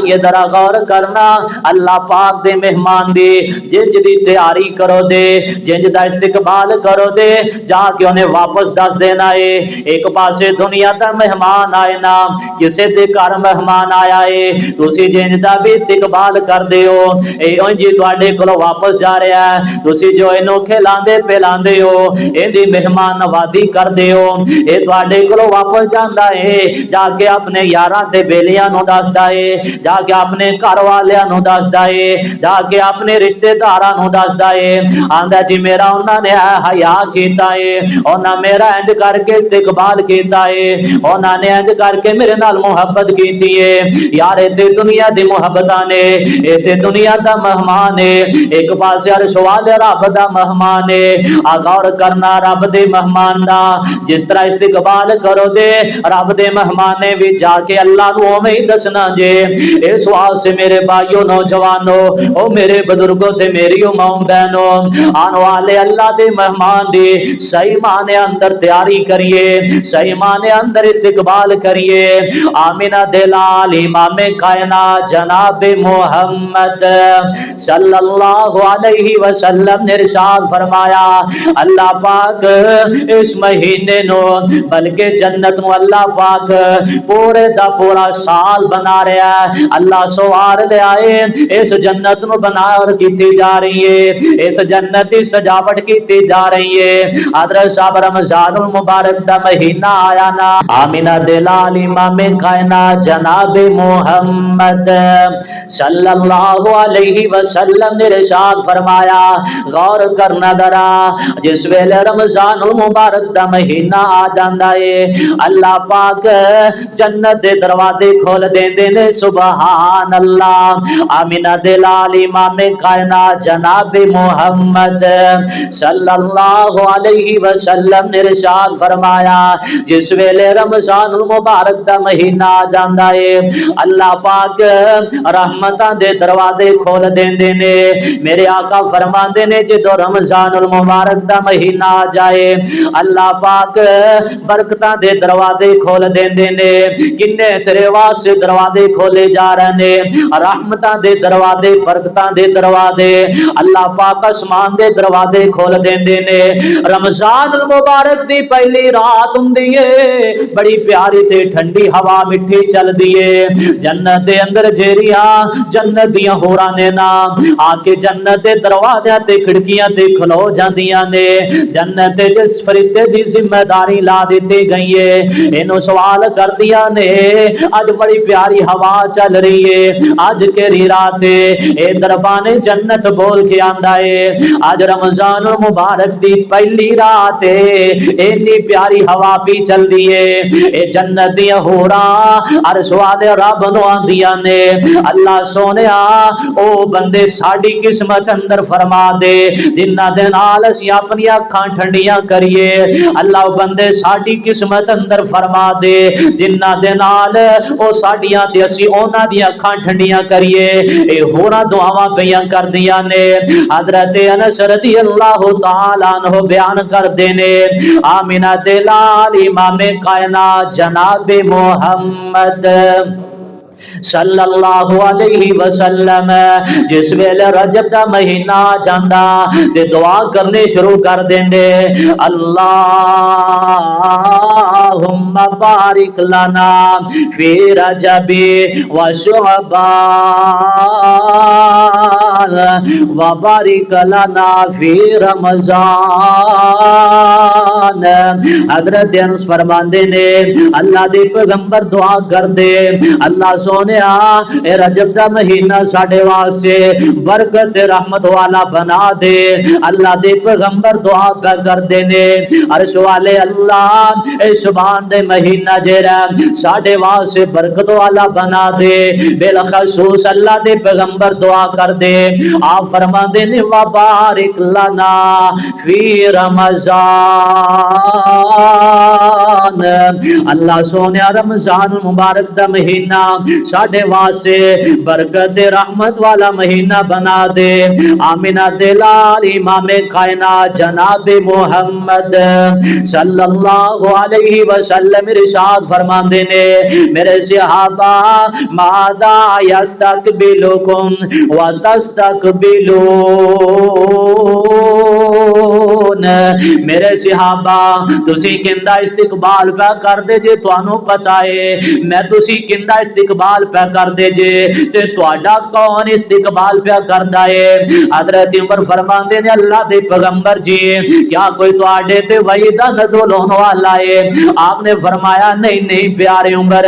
بھائی ذرا غور کرنا اللہ پاک دے مہمان دی جنج دی تیاری کرو دے جنج دا استقبال کرو دے جا کے انہیں واپس دس دینا ہے ایک پاسے دنیا دا مہمان آئے نا کسے دے گھر مہمان آیا ہے تسی جنج دا بھی استقبال کر دے ہو اے انجی تواڈے کولوں واپس جا رہا ہے تسی جو اینو کھلاندے پلاندے ہو ایندی مہمان نوازی کر دے ہو اے تواڈے کولوں واپس جاندا ہے جا کے اپنے یاراں تے بیلیاں نو دسدا ہے جا کے اپنے گھر والیاں نو دسدا ہے جا کے اپنے رشتہ داراں نو دسدا ہے آندا جی میرا انہاں نے حیا کیتا ہے انہاں میرا انج کر کے استقبال کیتا ہے انہاں نے انج کر کے میرے نال محبت کیتی ہے یار اے تے دنیا دی محبتاں نے اے تے دنیا دا مہمان ہے ایک پاسے عرش والے رب دا مہمان ہے غور کرنا رب دے مہمان دا جس طرح استقبال کرو دے رب دے مہمان نے بھی جا کے اللہ نو اوویں ہی دسنا جے اس واسطے میرے بھائیو نوجوانو او میرے بزرگوں تے میری ماں بہنوں آن والے اللہ دے مہمان دی صحیح معنی اندر تیاری کریے صحیح معنی اندر استقبال کریے آمینہ دے لال امام کائنات جناب محمد صلی اللہ علیہ وسلم نے ارشاد فرمایا اللہ پاک اس مہینے نو بلکہ جنت نو اللہ پاک پورے دا پورا سال بنا رہا ہے اللہ سوار لے آئے اس جنت نو بنا اور کیتی جا رہی ہے اس جنتی سجاوٹ کیتی جا رہی ہے حضرت صاحب رمضان المبارک دا مہینہ آیا نا آمینہ دلال امام کائنات جناب محمد صلی اللہ علیہ وسلم نے ارشاد فرمایا غور کرنا ذرا جس ویلے رمضان المبارک دا مہینہ آ جاندا ہے اللہ پاک جنت دے دروازے کھول دیندے نے سبحان اللہ آمینہ دلال امام کائنات جناب محمد صلی اللہ علیہ وسلم نے ارشاد فرمایا جس ویلے رمضان المبارک دا مہینہ آ جاندا ہے اللہ پاک رحمتاں دے دروازے کھول دیندے نے میرے آقا فرماندے نے جدو رمضان المبارک دا مہینہ آ جائے اللہ پاک برکتاں دے دروازے کھول دیندے نے کنے تیرے واسطے دروازے کھولے جا رہے نے رحمتاں دے دروازے برکتاں دے دروازے اللہ پاک آسمان دے دروازے کھول دیندے نے رمضان المبارک دی پہلی رات ہوندی ہے بڑی پیاری تے ٹھنڈی ہوا مٹھی چل دی ہے جنت دے اندر جیریاں جنت دیاں ہوراں نے نا آ کے جنت دے دروازے تے کھڑکیاں تے کھلو جاندیاں نے جنت دے جس فرشتے دی ذمہ داری لا دیتی گئی ہے اینو سوال کر دیا نے اج بڑی پیاری ہوا چل رہی ہے اج کیری رات ہے اے دربان جنت بول کے آندا ہے اج رمضان المبارک دی پہلی رات ہے اینی پیاری ہوا بھی چل دی ہے اے جنت دی ہوراں عرش والے رب نو آندیاں نے اللہ سونیا او بندے ساڈی قسمت اندر فرما دے جنہ دے نال اسی اپنی اکھاں ٹھنڈیاں کریے اللہ بندے ساڈی قسمت اندر فرما دے جنہ دے نال او ساڈیاں تے اسی انہاں دی اکھاں ٹھنڈیاں کریے اے ہوراں دعاواں پیاں کر دیاں نے حضرت انس رضی اللہ تعالی عنہ بیان کر دینے آمینہ دلال امام کائنات جناب محمد صلی اللہ علیہ وسلم جس ویلے رجب دا مہینہ جاندا تے دعا کرنے شروع کر دیندے اللہم بارک لنا فی رجب و شعبان و بارک لنا فی رمضان حضرت انس فرماندے نے اللہ دے پیغمبر دعا کر دے اللہ سونیا اے رجب دا مہینہ ساڈے واسطے برکت رحمت والا بنا دے اللہ دے پیغمبر دعا کر دے نے عرش والے اللہ اے شبان دے مہینہ جڑا ساڈے واسطے برکت والا بنا دے بالخصوص اللہ دے پیغمبر دعا کر دے آپ فرما دے نے وبارک لنا فی رمضان اللہ سونے رمضان مبارک دا مہینہ ساڈے واسطے برکت رحمت والا مہینہ بنا دے. آمینہ دلال امام کائنات جناب محمد صلی اللہ علیہ وسلم ارشاد فرماندے نے میرے صحابہ ماذا یستقبلکم وتستقبلون. میرے صحابہ تسی کیندا استقبال پہ کر دے جے تانوں پتہ ہے میں تسی کیندا استقبال پہ کر دے جے تے تہاڈا کون استقبال پہ کردا ہے. حضرت عمر فرماندے نے اللہ دے پیغمبر جی کیا کوئی تہاڈے تے وحی دا نزول ہون والا ہے؟ آپ نے فرمایا نہیں نہیں پیارے عمر.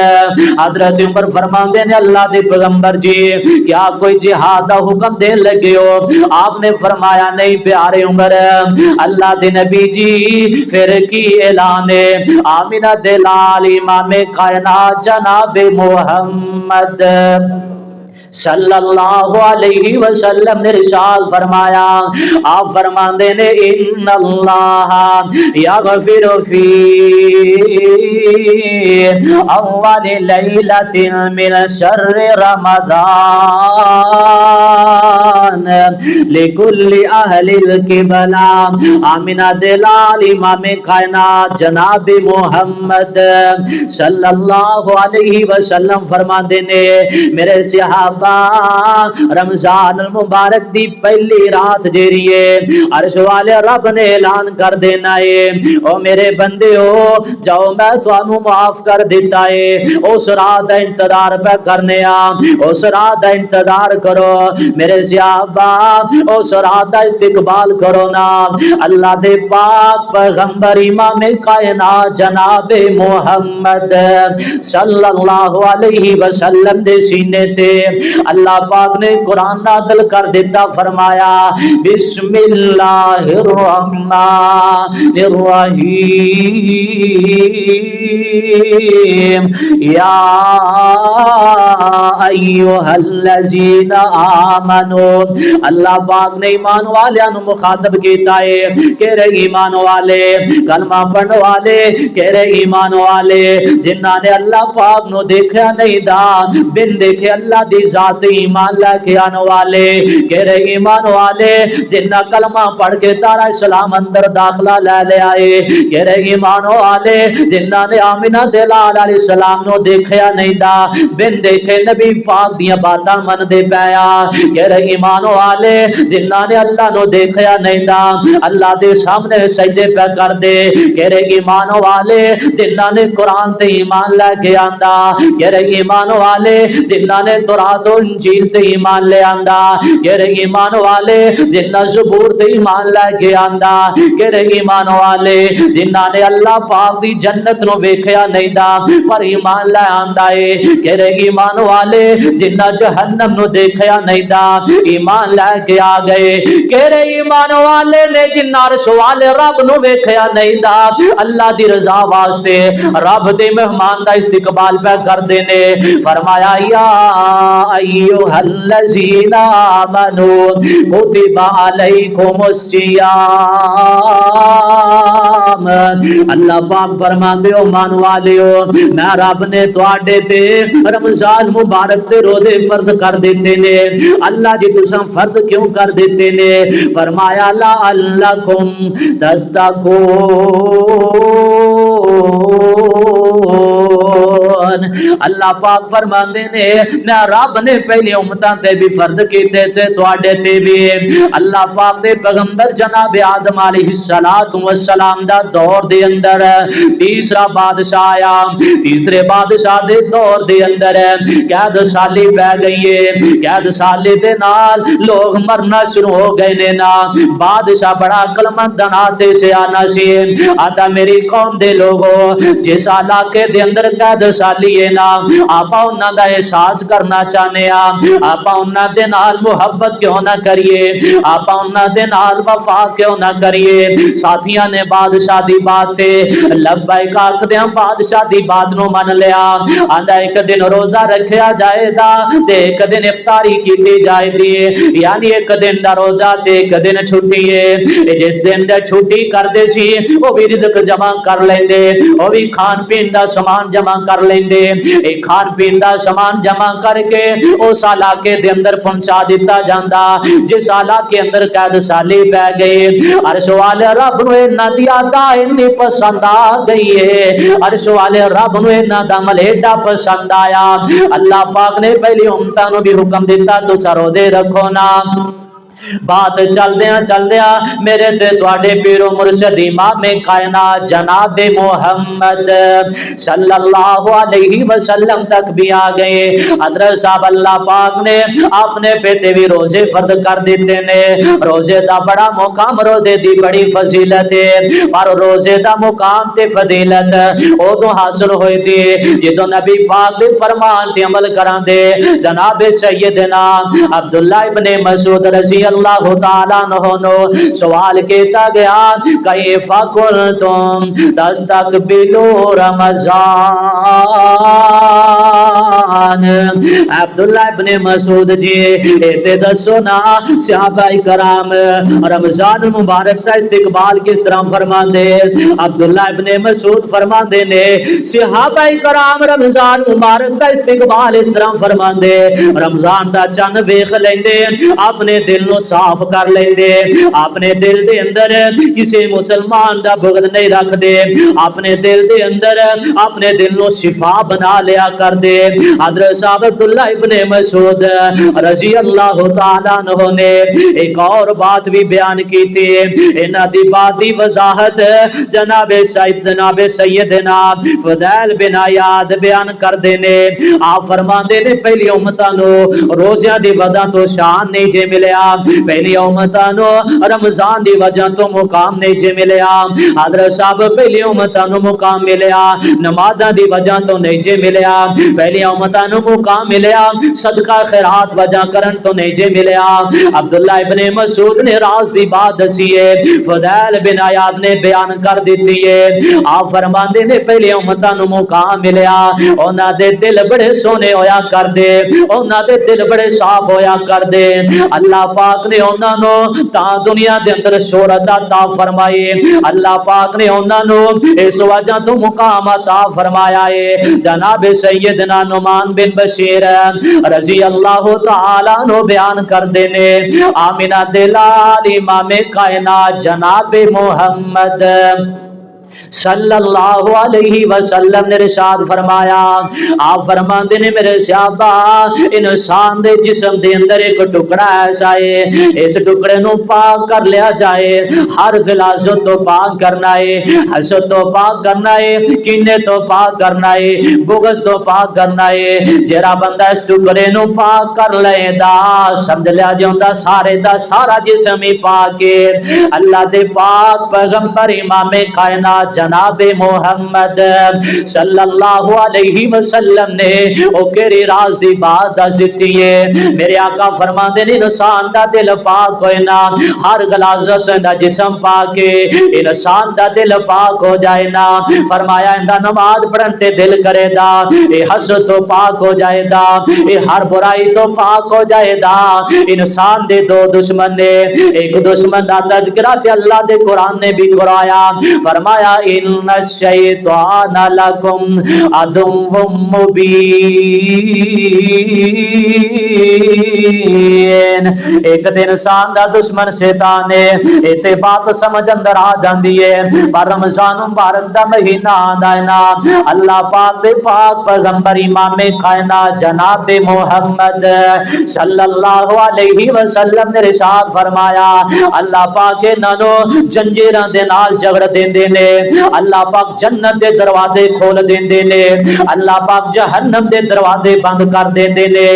حضرت عمر فرماندے نے اللہ دے پیغمبر جی کیا کوئی جہاد دا حکم دین لگے ہو؟ آپ نے فرمایا نہیں پیارے عمر. اللہ دے نبی جی پھر کی اعلان ہے؟ آمینہ دلال امام کائنات جناب محمد صلی اللہ علیہ وسلم نے ارشاد فرمایا. آپ فرماندے نے ان اللہ یغفر فی اول لیلۃ من شر رمضان لکل اہل القبلہ. آمینہ دلال امام کائنات جناب محمد صلی اللہ علیہ وسلم فرماندے نے میرے صحابہ رمضان المبارک دی پہلی رات جیری ہے عرش والے رب نے اعلان کر دینا ہے او میرے بندے ہو جاؤ میں تانوں معاف کر دیتا ہے. اس رات دا انتظار پہ کرنے اس رات دا انتظار کرو میرے صحابہ اس رات دا استقبال کرو نا. اللہ دے پاک پیغمبر امام کائنات جناب محمد صلی اللہ علیہ وسلم دے سینے تے اللہ پاک نے قرآن نازل کر دیتا فرمایا بسم اللہ الرحمن الرحیم یا ایھا الذین آمنوا. اللہ پاک نے ایمان والیاں نو مخاطب کیتا ہے کہ رے ایمان والے کلمہ پڑھنے والے کہ رے ایمان والے جنہاں نے اللہ پاک نو دیکھا نہیں دا بن دیکھے اللہ دی ذات ایمان لے کے آنے والے کہ رے ایمان والے جنہ کلمہ پڑھ کے تارا اسلام اندر داخلہ لے لے آئے کہ رے ایمان والے جنہ نے آمینہ دلال علیہ السلام نو دیکھیا نہیں دا بن دیکھے نبی پاک دیاں باتاں من دے پیا کہ رے ایمان والے جنہ نے اللہ نو دیکھیا نہیں دا اللہ دے سامنے سجدے پہ کر دے کہ رے ایمان والے جنہ نے قرآن تے ایمان لے کے آندا کہ رے ایمان والے جنہ نے تورات و انجیل تے ایمان لے آندا کہ رے ایمان والے جنہ زبور تے ایمان لے کے آندا کہ رے ایمان والے جنہ نے اللہ پاک دی جنت نو ویکھیا نہیں دا پر ایمان لے آندا ہے کہ رے ایمان والے جنہ جہنم نو دیکھیا نہیں دا ایمان لے کے آ گئے کہ رے ایمان والے نے جنہ عرش والے رب نو ویکھیا نہیں دا اللہ دی رضا واسطے رب دے مہمان دا استقبال پہ کر دینے. فرمایا یا ایھا الذین آمنوا کتب علیکم الصیام. اللہ پاک فرماندے ہو مان والے ہو میں رب نے تواڈے تے رمضان مبارک تے روزے فرض کر دیتے نے. اللہ جی تساں فرض کیوں کر دیتے نے؟ فرمایا لعلکم تتقون. اللہ پاک فرماندے نے میں رب نے پہلے امتاں تے بھی فرض کیتے تے تواڈے تے بھی. اللہ پاک دے پیغمبر جناب آدم علیہ السلام دا دور دے اندر تیسرا بادشاہ آیا. تیسرے بادشاہ دے دور دے اندر قید سالی پہ گئی ہے. قید سالی دے نال لوگ مرنا شروع ہو گئے نے نا. بادشاہ بڑا عقلمند تے سے آنا سی آدھا میری قوم دے لوگوں جس علاقے دے اندر قید سالی لئے نا آپا انہاں دا احساس کرنا چاہنے آپا انہاں دے نال محبت کیوں نہ کریے آپا انہاں دے نال وفا کیوں نہ کریے ساتھیاں نے بادشاہ دی بات تے لبیک آکھدیاں بادشاہ دی بات نو من لیا آندا ایک دن روزہ رکھیا جائے دا تے ایک دن افطاری کیتی جائے دی یعنی ایک دن دا روزہ تے ایک دن چھٹی ہے جس دن دے چھٹی کر دے سی وہ بھی رزق جمع کر لیندے وہ بھی کھان پین دا سامان جمع کر لیندے ایک کھان پین دا سامان جمع کر کے اس علاقے دے اندر پہنچا دیتا جاندا جس علاقے اندر قید سالی پہ گئے عرش والے رب نو انہاں دی عطا اتنی پسند آ گئی ہے عرش والے رب نو انہاں دا عمل ایڈا پسند آیا اللہ پاک نے پہلی امتاں نو بھی حکم دیتا تو روزے رکھو نا بات چل دیا میرے تے تواڈے پیر و مرشد امام کائنات جناب محمد صلی اللہ علیہ وسلم تک بھی آ گئے حضرت صاحب اللہ پاک نے اپنے بیٹے بھی روزے فرض کر دیتے نے روزے دا بڑا مقام روزے دی بڑی فضیلت ہے پر روزے دا مقام تے فضیلت ادو حاصل ہوئی تھی جدو نبی پاک دے فرمان تے عمل کران دے جناب سیدنا عبداللہ ابن مسعود رضی اللہ تعالیٰ عنہ سوال کیتا گیا کیف کنتم تستقبلوا رمضان عبداللہ ابن مسعود جی ایتے دسو نا صحابہ کرام رمضان مبارک کا استقبال کس طرح فرمان دے عبداللہ ابن مسعود فرمان دے نے صحابہ کرام رمضان مبارک کا استقبال اس طرح فرمان دے رمضان دا چن ویکھ لیندے اپنے دل نو صاف کر لیندے اپنے دل دے اندر کسی مسلمان دا بغض نہیں رکھ دے اپنے دل دے اندر اپنے دل نو شفا بنا لیا کر دے حضرت صاحب عبداللہ ابن مسعود رضی اللہ تعالیٰ عنہ نے ایک اور بات بھی بیان کی تھی انہاں دی بات دی وضاحت جناب سیدنا فضیل بن عیاض بیان کر دینے آپ فرماندے نے پہلی امتاں نو روزیاں دی وجہ تو شان نہیں جے ملیا پہلی امتاں نو رمضان دی وجہ تو مقام نہیں جے ملیا حضرت صاحب پہلی امتاں نو مقام ملیا نمازاں دی وجہ تو نہیں جے ملیا پہلی امتاں نو مقام ملیا صدقہ خیرات وجہ کرن تو نہیں جے ملیا عبداللہ ابن مسعود نے راز دی بات دسی ہے فضیل بن عیاض نے بیان کر دیتی ہے آپ فرماندے نے پہلی امتاں نو مقام ملیا انہاں دے دل بڑے سونے ہویا کر دے انہاں دے دل بڑے صاف ہویا کر دے اللہ پاک نے انہاں نو تا دنیا دے اندر شہرت عطا فرمائی اللہ پاک نے انہاں نو اس وجہ تو مقام عطا فرمایا ہے جناب سیدنا نعمان بن بشیر رضی اللہ تعالی عنہ بیان کر دینے آمینہ دلال امام کائنات جناب محمد صلی اللہ علیہ وسلم نے ارشاد فرمایا آپ فرماندے نے میرے صحابہ انسان دے جسم دے اندر ایک ٹکڑا ایسا ہے اس ٹکڑے نو پاک کر لیا جائے ہر غلاظت تو پاک کرنا ہے حسد تو پاک کرنا ہے کینے تو پاک کرنا ہے بغض تو پاک کرنا ہے جڑا بندہ اس ٹکڑے نو پاک کر لے دا سمجھ لیا جوندا سارے دا سارا جسم ہی پاک ہے اللہ دے پاک پیغمبر امام کائنات جناب محمد صلی اللہ علیہ وسلم نے او کیری راز دی بات دس دیتی ہے میرے آقا فرماندے نے انسان دا دل پاک ہوئے نا ہر غلاظت دا جسم پاک ہے انسان دا دل پاک ہو جائے نا فرمایا اندا نماز پڑھن تے دل کرے دا اے حسد تو پاک ہو جائے دا اے ہر برائی تو پاک ہو جائے دا انسان دے دو دشمن نے ایک دشمن دا تذکرہ تے اللہ دے قرآن نے بھی کرایا فرمایا ان الشیطان لکم عدو مبین ایک دن انسان دا دشمن شیطان ہے ایتے بات سمجھ اندر آ جاندی ہے پر رمضان مبارک دا مہینہ آندا ہے نا اللہ پاک دے پاک پیغمبر امام کائنات جناب محمد صلی اللہ علیہ وسلم نے ارشاد فرمایا اللہ پاک نانو جنجیراں دے نال جگڑ دیندے نے اللہ پاک جنت دے دروازے کھول دیندے نے اللہ پاک جہنم دے دروازے بند کر دیندے نے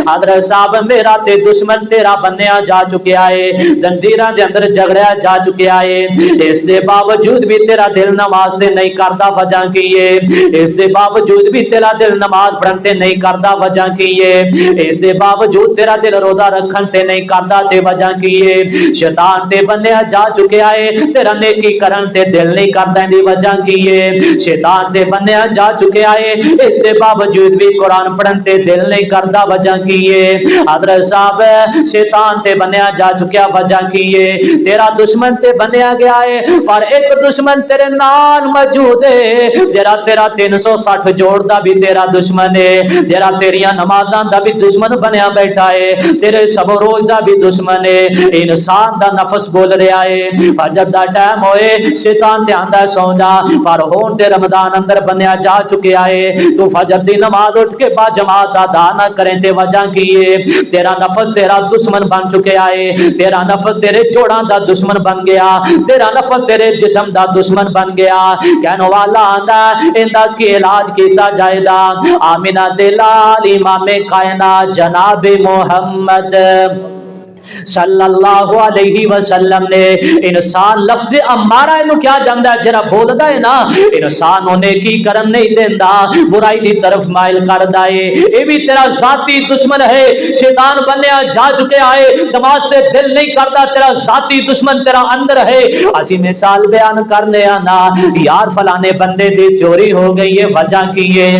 حضرت صاحب میرا تے دشمن تے تیرا بنیا جا چکیا ہے، زنجیراں دے اندر جگڑیا جا چکیا ہے، اس دے باوجود بھی تیرا دل نماز سے نہیں کردا، وجہ کی ہے؟ اس دے باوجود بھی تیرا دل نماز پڑھن تے نہیں کردا، وجہ کی ہے؟ اس دے باوجود تیرا دل روزہ رکھن تے نہیں کردا تے وجہ کی ہے؟ شیطان تے بنیا جا چکیا ہے، تیرا نیکی کرن تے دل نہیں کردا، دی وجہ کی ہے؟ شیطان تے بنیا جا چکیا ہے، اس دے باوجود بھی قرآن پڑھن تے دل نہیں کردا، وجہ کی ہے؟ حضرت صاحب شیطان تے بنیا جا چکیا، وجہ کی ہے؟ تیرا دشمن تے بنیا گیا ہے، پر ایک دشمن تیرے نال موجود ہے، جڑا تیرا 360 جوڑ دا بھی تیرا دشمن ہے، جڑا تیریاں نمازاں دا بھی دشمن بنیا بیٹھا ہے، تیرے سب روز دا بھی دشمن ہے۔ انسان دا نفس بول رہا ہے، فجر دا ٹائم ہوئے شیطان تے آندا سو جا، پر ہون تے رمضان اندر بنیا جا چکیا ہے، تو فجر دی نماز اٹھ کے با جماعت ادا نہ کریں تے وجہ کی ہے؟ تیرا نفس تیرا دشمن بن چکیا ہے، تیرا نفس تیرے جوڑاں دا دشمن بن گیا، تیرا نفس تیرے جسم دا دشمن بن گیا۔ کہنے والا آندا ایندا کی علاج کیتا جائے دا؟ آمینہ دے لال امام کائنات جناب محمد صلی اللہ علیہ وسلم نے انسان لفظ امارہ انو کیا جاندہ ہے؟ جرا بول دا ہے نا، انسان ہونے کی کرن نہیں دیندہ، برائی دی طرف مائل کر دائے، اے بھی تیرا ذاتی دشمن ہے، شیطان بنیا جا چکے آئے، نماز تے دل نہیں کرتا، تیرا ذاتی دشمن تیرا اندر ہے۔ اسی مثال بیان کرنے آنا، یار فلانے بندے دی چوری ہو گئی ہے، وجہ کی ہے؟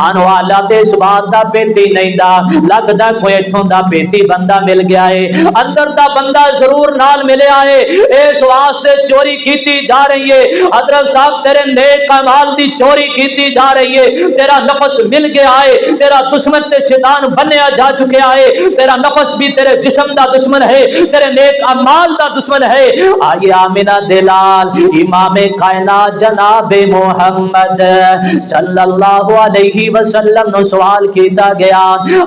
آنو آلہ دے اس بات دا پیتی نہیں دا، لگ دا کوئی اتھوں دا پیتی بندہ مل گیا ہے، اندر دا بندہ ضرور نال ملے آئے، اس واسطے چوری کیتی جا رہی ہے۔ حضرت صاحب تیرے نیک اعمال دی چوری کیتی جا رہی ہے، تیرا نفس مل گیا ہے، تیرا دشمن تے شیطان بنیا جا چکے آئے، تیرا نفس بھی تیرے جسم دا دشمن ہے، تیرے نیک اعمال دا دشمن ہے۔ آئیے آمینہ دلال امام کائنات جناب محمد صلی اللہ علیہ وسلم نو سوال کیتا گیا،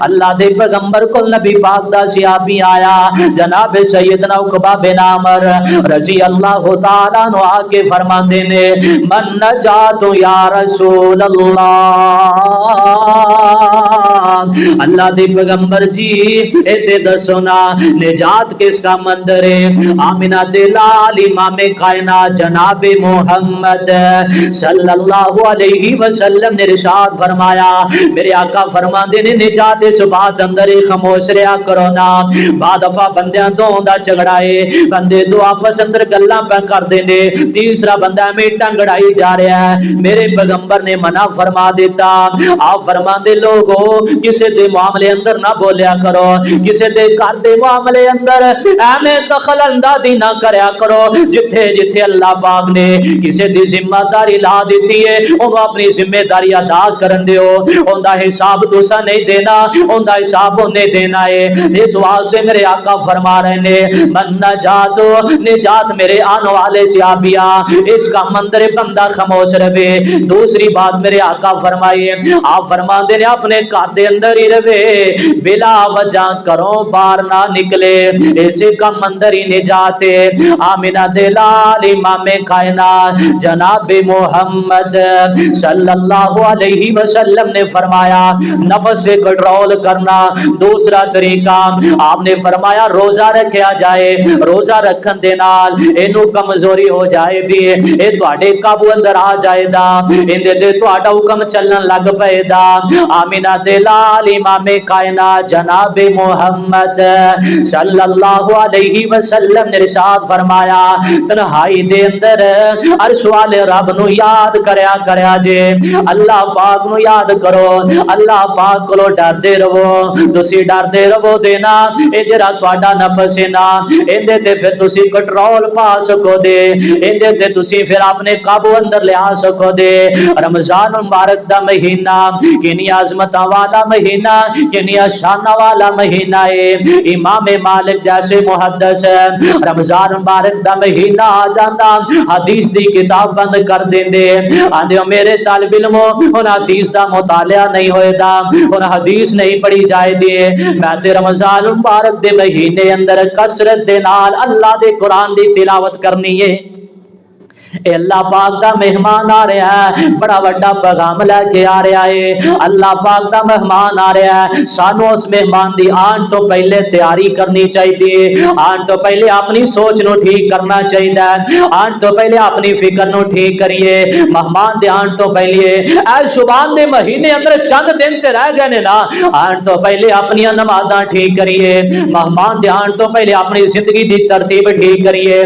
اللہ دے پیغمبر کو نبی پاک دا صحابی آیا جناب سیدنا عقبہ بن عامر رضی اللہ تعالیٰ عنہ آگے فرماتے نے، من نجات یا رسول اللہ، اللہ دے پیغمبر جی اے دسونا نجات کس کا مندر ہے؟ آمینہ دلال امام کائنات جناب محمد صلی اللہ علیہ وسلم نے ارشاد فرمایا، میرے آقا فرماتے نے نجات اس بات اندر خاموش رہا کرو نا، بعد دفعہ بندیاں دو دا جھگڑائے، بندے دو آپس اندر گلاں پہ کر دینے، تیسرا بندہ میں ٹنگڑائی جا رہا ہے، میرے پیغمبر نے منع فرما دیتا، آپ فرما دے لوگو کسے دے معاملے اندر نہ بولیا کرو، کسے دے کر دے معاملے اندر ایمیں دخل اندازی نہ کریا کرو، جتھے جتھے اللہ پاک نے کسے دی ذمہ داری لا دیتی ہے انہوں اپنی ذمہ داری ادا کرن دیو، ان دا حساب توسا نہیں دینا، ان دا حساب انہیں دینا ہے۔ اس واسطے میرے آقا فرما رہے ہیں، من نجات نجات میرے آنے والے صحابیہ اس کا مندر بندہ خاموش رہے۔ دوسری بات میرے آقا فرمائیے، آپ فرما دے رہے اپنے گھر دے اندر ہی رہے، بلا وجہ کرو باہر نہ نکلے، ایسے کا مندر ہی نجات ہے۔ آمینہ دلال امام کائنات جناب محمد صلی اللہ علیہ وسلم نے فرمایا نفس سے کنٹرول کرنا دوسرا طریقہ، آپ نے فرمایا روزہ رکھیا جائے، روزہ رکھن دے نال اینو کمزوری ہو جائے دی، اے تواڈے قابو اندر آ جائے دا، ایندے تے تواڈا حکم چلن لگ پئے دا۔ آمینہ دلال امام کائنات جناب محمد صلی اللہ علیہ وسلم نے ارشاد فرمایا تنہائی دے اندر عرش والے رب نو یاد کریا جے، اللہ پاک نو یاد کرو، اللہ پاک کو ڈردے رہو، تسی ڈردے رہو دینا اے جڑا تواڈا نفس ہے نا ایندے تے پھر تسی کنٹرول پا سکو دے، ایندے تے تسی پھر اپنے قابو اندر لے آ سکو دے۔ رمضان مبارک دا مہینہ کنی عظمتاں والا مہینہ، کنی شاناں والا مہینہ ہے۔ امام مالک جیسے محدث رمضان مبارک دا مہینہ آ جاندا حدیث دی کتاب بند کر دیندے، آندے میرے طالب علموں ان حدیث دا مطالعہ نہیں ہوئے دا، ان حدیث نہیں پڑھی جائے دی، میں تے رمضان مبارک دے مہینے اندر کثرت دے نال اللہ دے قرآن دی تلاوت کرنی ہے۔ اے اللہ پاک دا مہمان آ رہا ہے، بڑا وڈا پیغام لے کے آ رہا ہے، اللہ پاک دا مہمان آ رہا ہے، سانو اس مہمان دی آن تو پہلے تیاری کرنی چاہیے، آن تو پہلے اپنی سوچ نو ٹھیک کرنا چاہیے، آن تو پہلے اپنی فکر نو ٹھیک کریے، مہمان دے آن تو پہلے اے شبان دے مہینے اندر چند دن تے رہ گئے نے نا، آن تو پہلے اپنی نمازاں ٹھیک کریے، مہمان دے آن تو پہلے اپنی زندگی دی ترتیب ٹھیک کریے،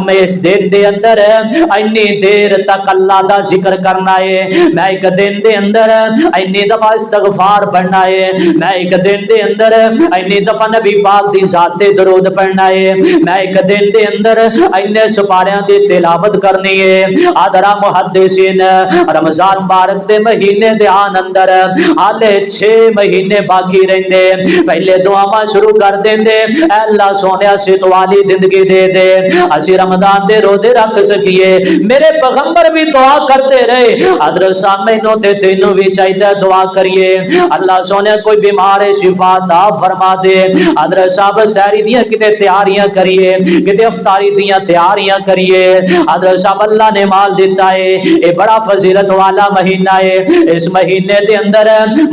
میں اس دن دے اندر اینی دیر تک اللہ دا ذکر کرنا ہے، میں ایک دن دے اندر اینی دفعہ استغفار پڑھنا ہے، میں ایک دن دے اندر اینی دفعہ نبی پاک دی ذات تے درود پڑھنا ہے، میں ایک دن دے اندر اینے سپاریاں دی تلاوت کرنی ہے۔ آدھرا محدثین رمضان مبارک دے مہینے دے آن اندر آلے 6 مہینے باقی رہندے، پہلے دعاواں شروع کر دیندے، اے اللہ سونیا ست والی زندگی دے دے، اسی رمضان دے روزے رکھ سکیے، میرے پیغمبر بھی دعا کرتے رہے، حضرت صاحب مینوں تے تینوں بھی چاہیے دعا کریے، اللہ سونے کوئی بیمار شفا عطا فرما دے، حضرت صاحب سحری دیاں کتے تیاریاں کریے، کتے افطاری دیاں تیاریاں کریے، حضرت صاحب اللہ نے مال دیتا ہے، یہ بڑا فضیلت والا مہینہ ہے، اس مہینے دے اندر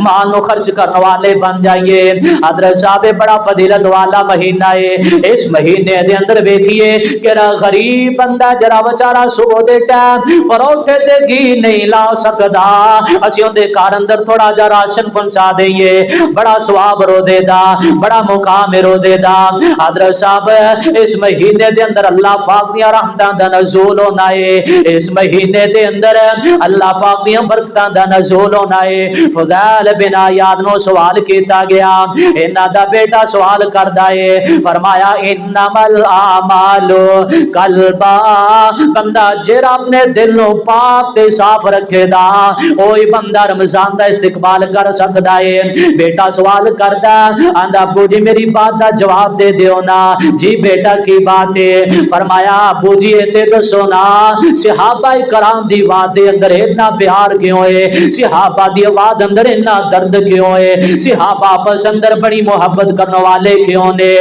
مال نو خرچ کرنے والے بن جائیے، حضرت صاحب بڑا فضیلت والا مہینہ ہے، اس مہینے دے اندر ویکھیے کہ غریب بندہ جرا بچارا صبح دے ٹائم پروٹھے تے گھی نہیں لا سکدا، اسی اون دے گھر اندر تھوڑا جا راشن پہنچا دئیے، بڑا ثواب روزے دا، بڑا مقام روزے دا۔ حضرت صاحب اس مہینے دے اندر اللہ پاک دیاں رحمتاں دا نزول ہونا ہے، اس مہینے دے اندر اللہ پاک دیاں برکتاں دا نزول ہونا ہے۔ فضیل بن عیاض نو سوال کیتا گیا، انہاں دا بیٹا سوال کردا ہے، فرمایا انما الاعمال قلبا، بندہ جیڑا اپنے دل نو پاک تے صاف رکھے دا اوہی بندہ رمضان دا استقبال کر سکدا ہے۔ بیٹا سوال کردا آندا ابو جی میری بات دا جواب دے دیو نا، جی بیٹا کی بات ہے؟ فرمایا ابو جی تے دسو نا صحابہ کرام دی بات دے اندر اتنا پیار کیوں ہے، صحابہ دی آواز اندر اتنا درد کیوں ہے، صحابہ آپس اندر بڑی محبت کرنے والے کیوں نے؟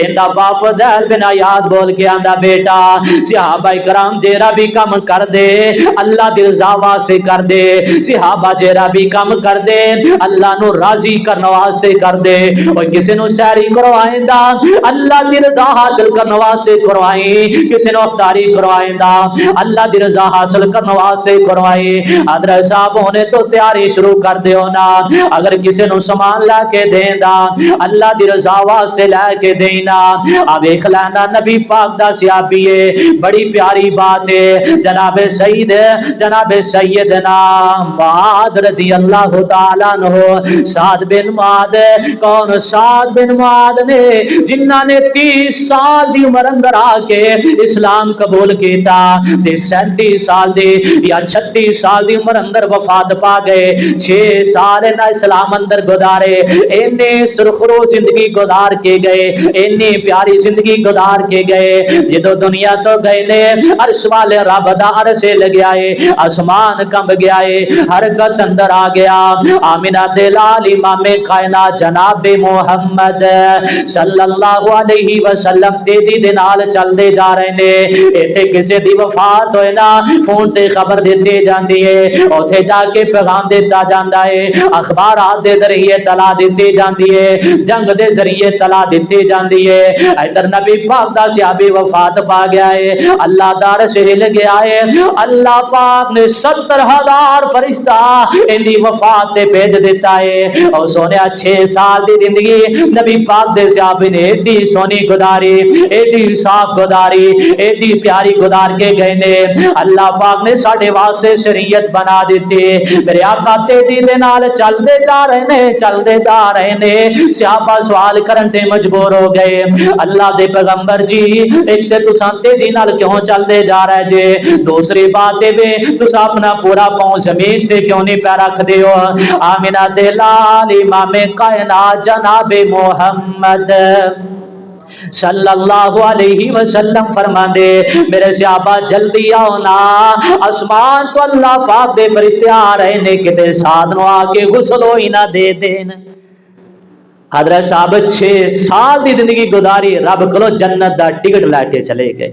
اندا باپ فضیل بن عیاض بول کے آندا بیٹا صحابہ کرام جیڑا بھی کام کر دے اللہ دی رضا واسطے کر دے، صحابہ جیڑا بھی کام کر دے اللہ نو راضی کرنے واسطے کر دے، اور کسی نو سحری کروائیں دا اللہ دی رضا حاصل کرنے واسطے کروائیں، کسی نو افطاری کروائیں دا اللہ دی رضا حاصل کرنے واسطے کروائیں۔ حضرت صاحب ہونے تو تیاری شروع کر دیو نا، اگر کسی نو سامان لا کے دیں دا اللہ دی رضا واسطے لے کے دینا، اب ایک لانا نبی پاک دا سیابی ہے، بڑی پیاری بات ہے، جناب سیدنا معاذ رضی اللہ تعالیٰ عنہ، سعد بن معاذ، کون سعد بن معاذ نے جنہ نے 30 سال دی عمر اندر آ کے اسلام قبول کیتا تے 37 سال دی یا 36 سال دی عمر اندر وفات پا گئے، 6 سال نہ اسلام اندر گزارے، اینے سرخرو زندگی گزار کے گئے، اینے پیاری زندگی گزار کے گئے، جدو دنیا تو گئے نے عرش والے رب دا عرش لگیا ہے، آسمان کمب گیا ہے، حرکت اندر آ گیا، آمینہ دلال امام کائنات جناب محمد صلی اللہ علیہ وسلم تیزی دے نال چل دے جا رہے نے، ایتھے کسی دی وفات ہوئے نا فون تے خبر دیتے جاندی ہے، اوتھے جا کے پیغام دیتا جاندا ہے، اخبارات دے ذریعے طلاع دیتی جاندی ہے، جنگ دے ذریعے طلاع دیتی جاندی ہے، ادھر نبی پاک دا صحابی وفات پا گیا ہے، اللہ دا عرش ہل گیا ہے، اللہ پاک نے 70,000 فرشتہ ان دی وفات تے بھیج دیتا ہے، اور سونیا 6 سال دی زندگی نبی پاک دے صحابی نے ایڈی سونی گزاری، ایڈی صاف گزاری، ایڈی پیاری گزار کے گئے نے، اللہ پاک نے ساڈے واسطے شریعت بنا دیتی، میرے آقا تیزی دے نال چل دے جا رہے نے، چل دے جا رہے نے، صحابہ سوال کرن تے مجبور ہو گئے، اللہ دے پیغمبر جی ایک تے تساں تیزی نال کیوں چل دے جا رہے جے، دوسری بات ہے تساں اپنا پورا پاؤں زمین تے کیوں نہیں پہ رکھ دیو؟ آمینہ دلال امام کائنات جناب محمد صلی اللہ علیہ وسلم فرما دے میرے صحابہ جلدی آؤ نا، آسمان تو اللہ پاک دے فرشتے آ رہے نے، کتے ساتھ نو آ کے غسل ہوئی نہ دے دین۔ حضرت صاحب 6 سال دی زندگی گزاری، رب کلو جنت دا ٹکٹ لے کے چلے گئے،